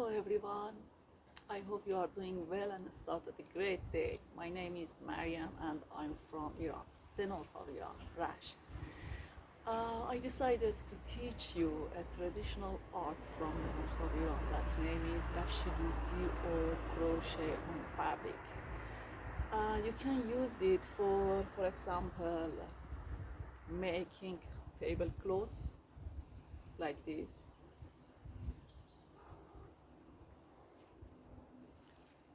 Hello everyone, I hope you are doing well and started a great day. My name is Mariam and I'm from Iran, the north of Iran, Rashti. I decided to teach you a traditional art from the north of Iran that name is Rashti dozi or crochet on fabric. You can use it for example, making tablecloths like this.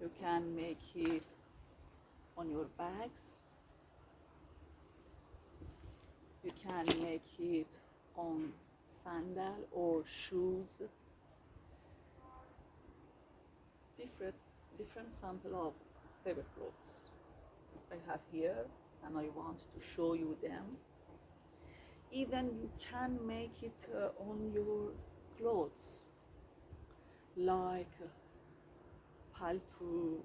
You can make it on your bags. You can make it on sandal or shoes. Different sample of tablecloths I have here and I want to show you them. Even you can make it on your clothes like palto,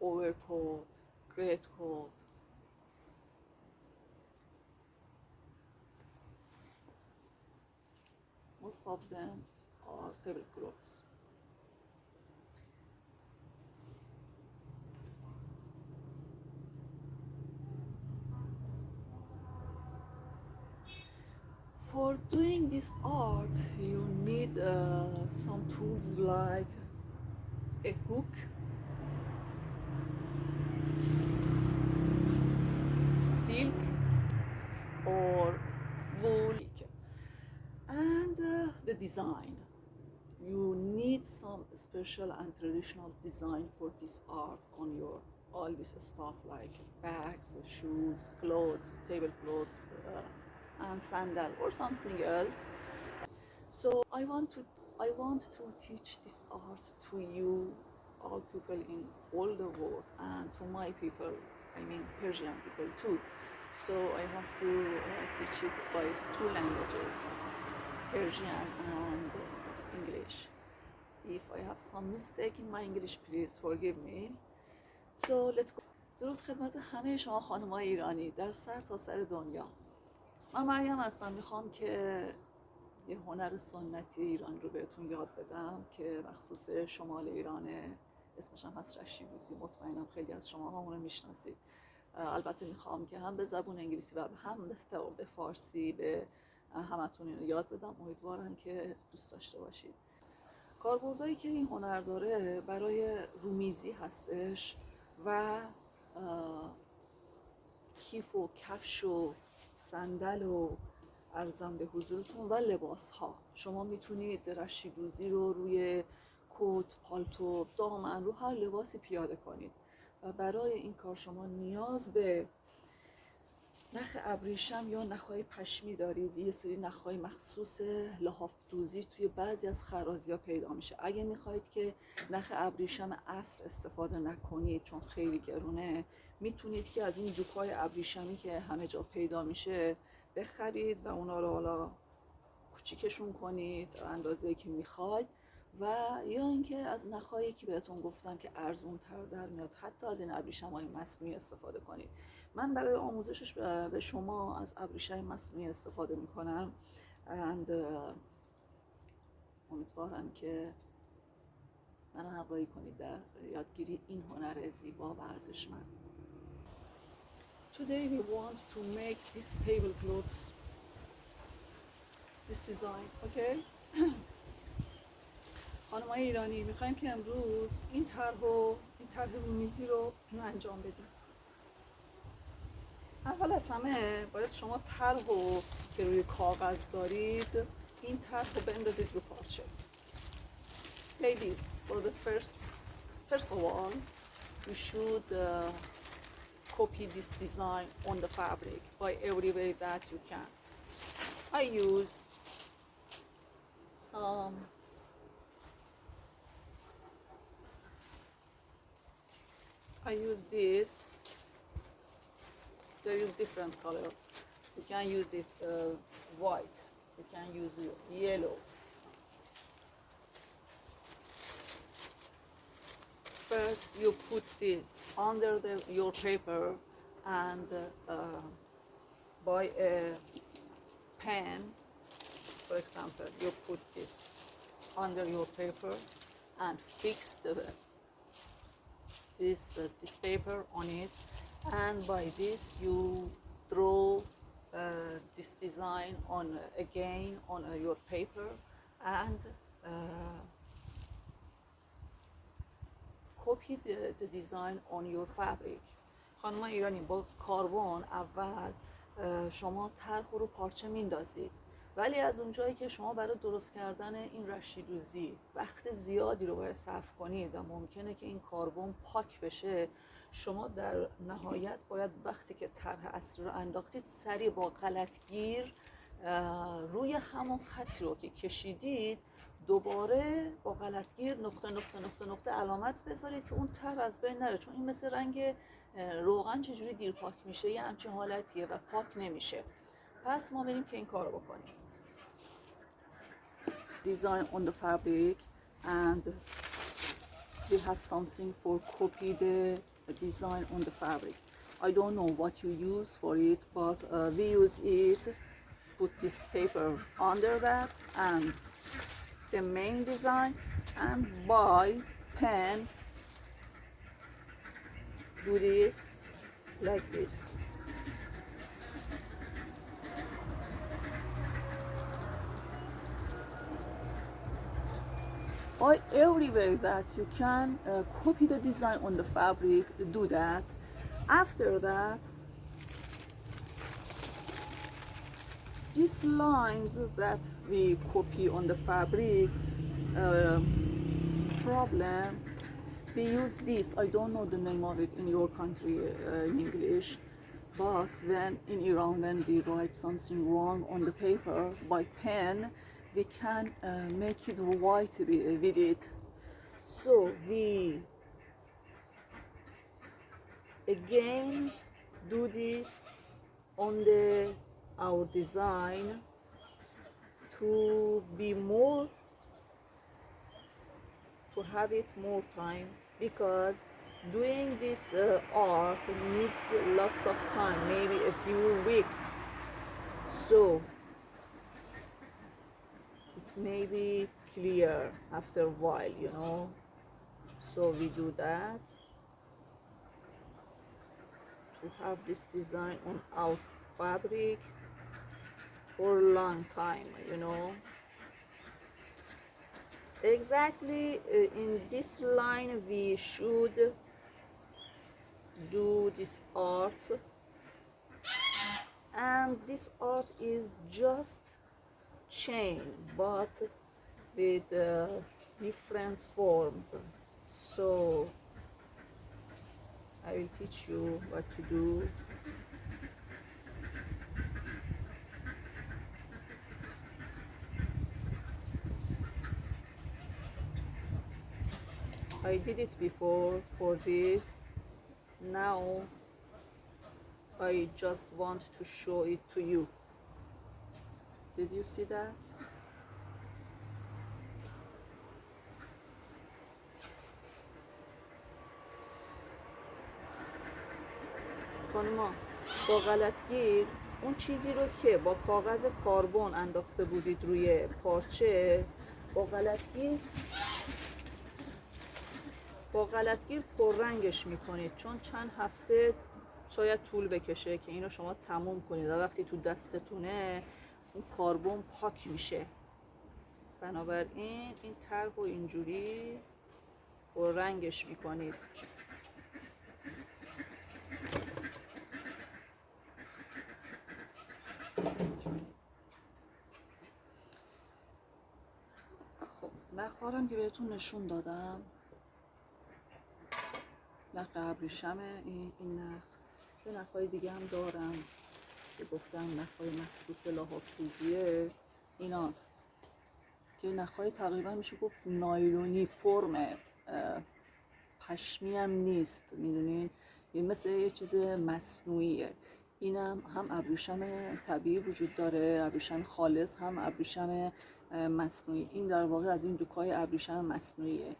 overcoat, greatcoat. Most of them are tablecloths. For doing this art, you need some tools like a hook, silk or wool, and the design. You need some special and traditional design for this art on your all this stuff like bags, shoes, clothes, tablecloths, and sandal or something else. So I want to teach this art to you, all people in all the world, and to my people, I mean Persian people too. So I have to teach it by two languages, Persian and English. If I have some mistake in my English, please forgive me. So let's go. درود خدمت همه شما خانم‌های ایرانی در سر تا سر دنیا. من مریم هستم. میخوام که یه هنر سنتی ایران رو بهتون یاد بدم که مخصوص شمال ایرانه. اسمش هم هست رشتی دوزی. مطمئنم خیلی از شما همون رو میشناسید. البته میخوام که هم به زبون انگلیسی و هم به فارسی به همتون اینو یاد بدم. امیدوارم که دوست داشته باشید. کاربردهایی که این هنر داره برای رومیزی هستش و کیف و کفش و صندل و عرضم به حضورتون و لباس ها. شما میتونید رشتی دوزی رو روی کت، پالتو، دامن، رو هر لباسی پیاده کنید و برای این کار شما نیاز به نخ ابریشم یا نخهای پشمی دارید. یه سری نخهای مخصوص لحاف دوزی توی بعضی از خرازی ها پیدا میشه. اگه میخواید که نخ ابریشم اصل استفاده نکنید چون خیلی گرونه، میتونید که از این دوکای ابریشمی که همه جا پیدا میشه بخرید و اونا رو حالا کوچیکشون کنید اندازه‌ای که میخواید و یا اینکه از نخایی که بهتون گفتم که ارزون تر در میاد، حتی از این ابریشم‌های مصنوعی استفاده کنید. من برای آموزشش به شما از ابریشم مصنوعی استفاده میکنم and امیدوارم که منو همراهی کنید در یادگیری این هنر زیبا و ارزشمند. Today we want to make this tablecloths, this design, okay? خانم‌های ایرانی میخوایم که امروز این طرح رومیزی رو انجام بدیم. اول از همه باید شما طرح رو که روی کاغذ دارید این طرح رو بندازید رو پارچه. Ladies, for the first of all, you should copy this design on the fabric by every way that you can. I use this. There is different color. You can use it white. You can use it yellow. First, you put this under your paper and by a pen, for example, you put this under your paper and fix this paper on it, and by this you draw this design on again on your paper and copy the design on your fabric. خانم ایرانی با کاربن اول شما طرح رو پارچه میندازید، ولی از اونجایی که شما برای درست کردن این رشتی دوزی وقت زیادی رو باید صرف کنید و ممکنه که این کاربن پاک بشه، شما در نهایت باید وقتی که طرح اصلی رو انداختید سریع با غلطگیر روی همون خطی رو که کشیدید دوباره با غلطگیر نقطه نقطه نقطه نقطه علامت بذارید که اون طرح از بین نره، چون این مثل رنگ روغن چجوری دیر پاک میشه، یه همچین حالتیه و پاک نمیشه. پس ما بریم که این کار رو بکنیم. Design on the fabric and we have something for copy the design on the fabric. I don't know what you use for it, but we use it. Put this paper under that and the main design, and by pen do this like this. By every way that you can copy the design on the fabric, do that. After that, these lines that we copy on the fabric problem, we use this. I don't know the name of it in your country in English, but when in Iran, when we write something wrong on the paper by pen, we can make it white with it. So we again do this on our design to be more, to have it more time, because doing this art needs lots of time, maybe a few weeks, so it may be clear after a while, you know. So we do that to have this design on our fabric for a long time, you know. Exactly in this line we should do this art, and this art is just chain but with different forms. So I will teach you what to do. I did it before for this. Now I just want to show it to you. Did you see that? خانما با غلطگیر اون چیزی رو که با کاغذ کاربن انداخته بودید روی پارچه با غلطگیر پررنگش میکنید، چون چند هفته شاید طول بکشه که اینو شما تموم کنید و وقتی تو دستتونه اون کاربن پاک میشه. بنابراین این طرح رو اینجوری پررنگش میکنید. خب نخارم که بهتون نشون دادم، نخ ابریشمه این نخ. یه نخهای دیگه هم دارم که گفتم نخهای مخصوص لحاف‌دوزیه ایناست که نخهای تقریبا میشه گفت نایلونی فرمه، پشمی هم نیست، میدونین یه مثل یه چیز مصنوعیه. اینم هم ابریشم طبیعی وجود داره، ابریشم خالص، هم ابریشم مصنوعی. این در واقع از این دوکای ابریشم مصنوعیه.